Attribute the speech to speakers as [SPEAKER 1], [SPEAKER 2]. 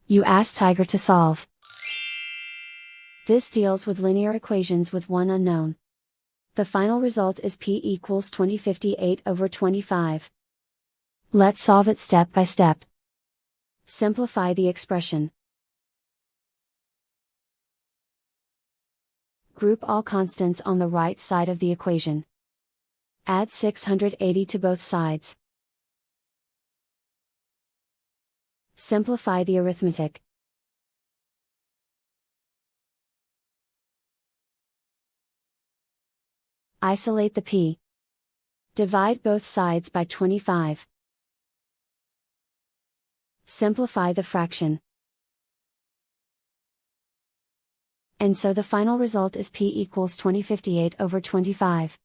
[SPEAKER 1] You ask Tiger to solve. This deals with linear equations with one unknown. The final result is P equals 2058/25. Let's solve it step by step. Simplify the expression. Group all constants on the right side of the equation. Add 680 to both sides. Simplify the arithmetic. Isolate the p. Divide both sides by 25. Simplify the fraction. And so the final result is P equals 2058/25.